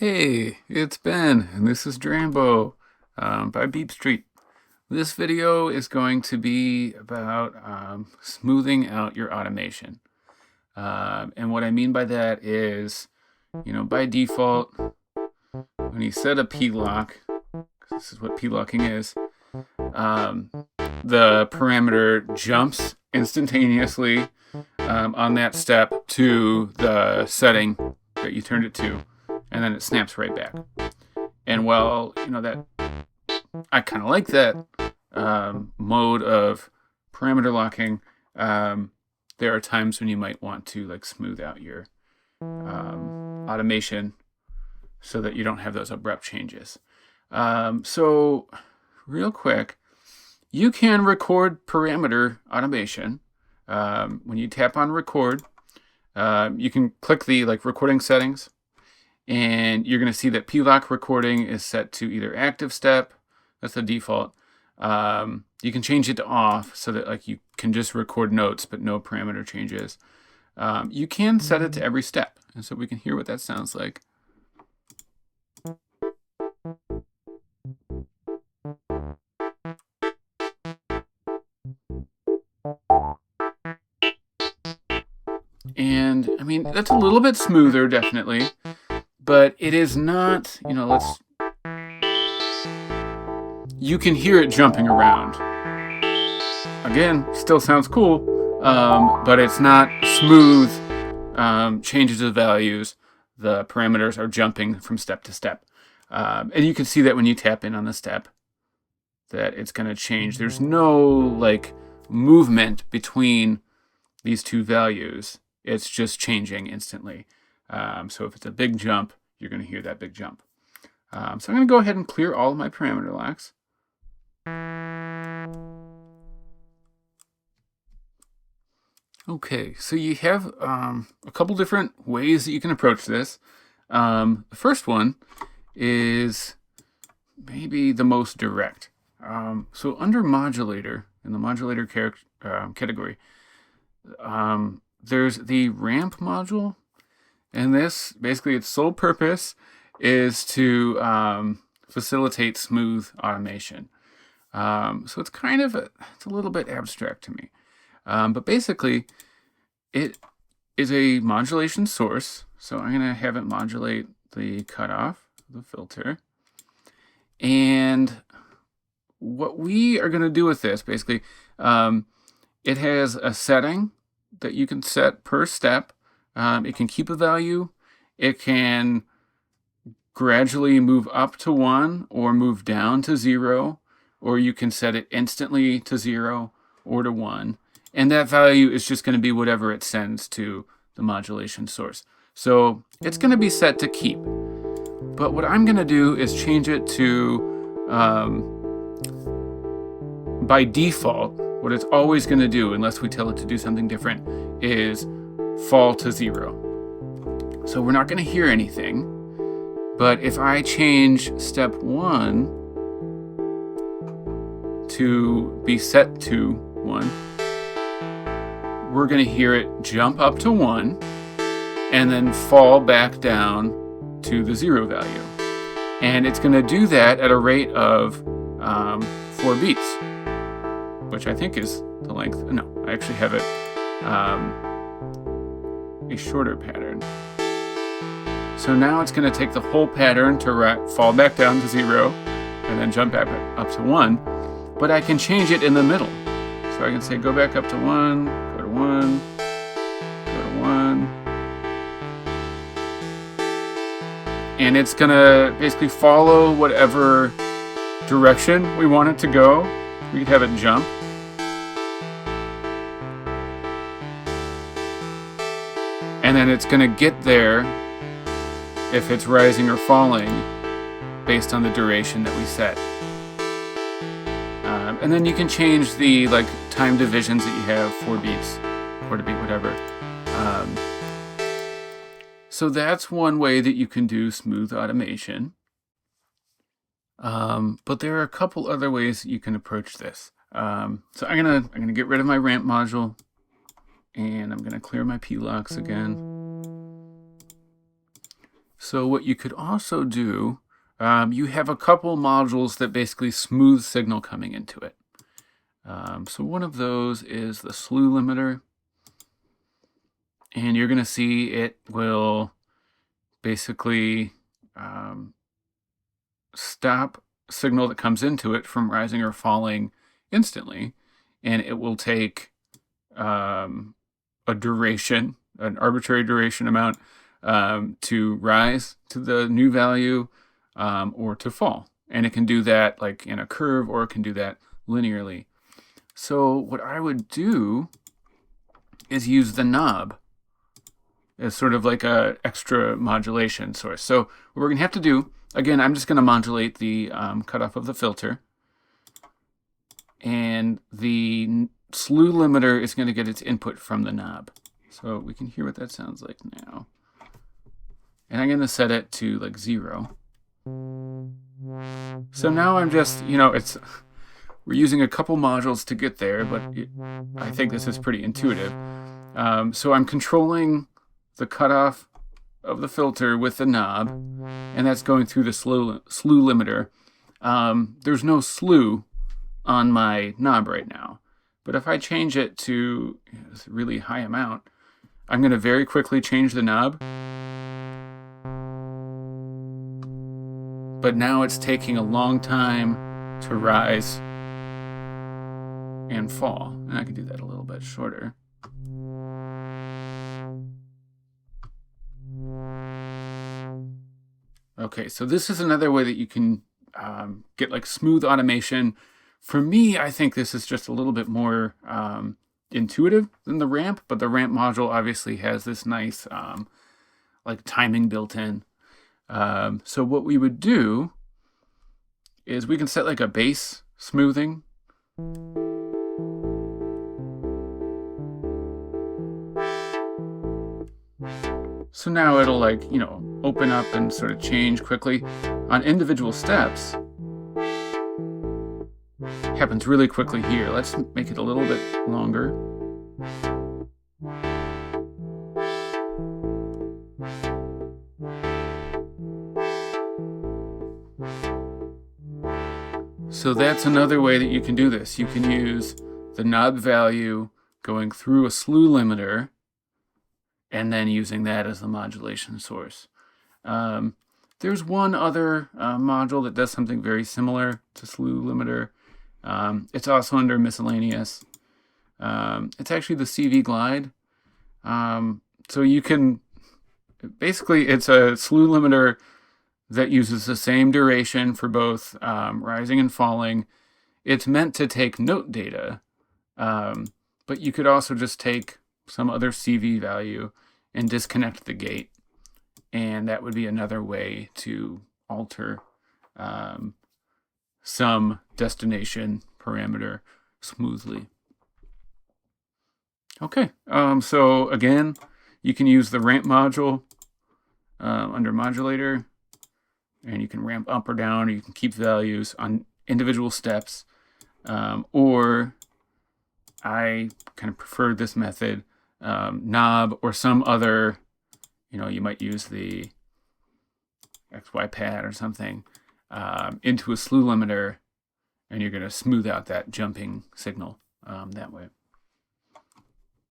Hey, it's Ben, and this is Drambo by BeepStreet. This video is going to be about smoothing out your automation. And what I mean by that is, by default, when you set a p-lock, 'cause this is what p-locking is, um, the parameter jumps instantaneously on that step to the setting that you turned it to, and then it snaps right back. And while that I kind of like that mode of parameter locking, there are times when you might want to smooth out your automation so that you don't have those abrupt changes. So real quick, you can record parameter automation. When you tap on record, you can click the recording settings, and you're going to see that p-lock recording is set to either active step. That's the default. You can change it to off so that you can just record notes but no parameter changes. You can set it to every step, and so we can hear what that sounds like. And I mean, that's a little bit smoother, definitely, but it is not, you can hear it jumping around. Again, still sounds cool, but it's not smooth changes of values. The parameters are jumping from step to step. And you can see that when you tap in on the step, that it's going to change. There's no movement between these two values. It's just changing instantly. So if it's a big jump, you're going to hear that big jump. So I'm going to go ahead and clear all of my parameter locks. Okay, so you have a couple different ways that you can approach this. The first one is maybe the most direct. So under modulator, in the modulator category, there's the ramp module, and this basically its sole purpose is to facilitate smooth automation. So it's kind of it's a little bit abstract to me, but basically it is a modulation source. So I'm going to have it modulate the cutoff, the filter, and what we are going to do with this, basically, it has a setting that you can set per step. It can keep a value. It can gradually move up to 1 or move down to 0, or you can set it instantly to 0 or to 1. And that value is just going to be whatever it sends to the modulation source. So it's going to be set to keep. But what I'm going to do is change it to, by default, what it's always going to do, unless we tell it to do something different, is fall to 0. So we're not going to hear anything. But if I change step 1 to be set to 1, we're going to hear it jump up to 1 and then fall back down to the 0 value. And it's going to do that at a rate of 4 beats, which I think is the length. No, I actually have it a shorter pattern. So now it's going to take the whole pattern to fall back down to 0 and then jump back up to 1. But I can change it in the middle. So I can say go back up to 1, go to 1, go to 1. And it's going to basically follow whatever direction we want it to go. We could have it jump. And then it's going to get there if it's rising or falling based on the duration that we set. And then you can change the time divisions that you have, 4 beats, quarter beat, whatever. So that's one way that you can do smooth automation. But there are a couple other ways that you can approach this. So I'm gonna get rid of my ramp module, and I'm gonna clear my p-locks again. So what you could also do, you have a couple modules that basically smooth signal coming into it. So one of those is the Slew Limiter. And you're going to see it will basically stop signal that comes into it from rising or falling instantly. And it will take a duration, an arbitrary duration amount, to rise to the new value or to fall. And it can do that like in a curve, or it can do that linearly. So what I would do is use the knob as sort of like a extra modulation source. So what we're going to have to do, again, I'm just going to modulate the cutoff of the filter. And the Slew Limiter is going to get its input from the knob. So we can hear what that sounds like now. And I'm going to set it to like 0. So now I'm just, we're using a couple modules to get there, but I think this is pretty intuitive. So I'm controlling the cutoff of the filter with the knob, and that's going through the slew limiter. There's no slew on my knob right now, but if I change it to this really high amount, I'm going to very quickly change the knob. But now it's taking a long time to rise and fall. And I can do that a little bit shorter. Okay, so this is another way that you can get like smooth automation. For me, I think this is just a little bit more intuitive than the ramp, but the ramp module obviously has this nice like timing built in. So what we would do is we can set like a base smoothing. So now it'll like, open up and sort of change quickly. On individual steps, happens really quickly here. Let's make it a little bit longer. So that's another way that you can do this. You can use the knob value going through a slew limiter and then using that as the modulation source. There's one other module that does something very similar to Slew Limiter. It's also under miscellaneous. It's actually the CV Glide. So you can, basically it's a Slew Limiter that uses the same duration for both rising and falling. It's meant to take note data, but you could also just take some other CV value and disconnect the gate. And that would be another way to alter some destination parameter smoothly. Okay, so again, you can use the ramp module under modulator, and you can ramp up or down, or you can keep values on individual steps, or I kind of prefer this method, knob or some other, you might use the XY pad or something into a slew limiter, and you're going to smooth out that jumping signal that way.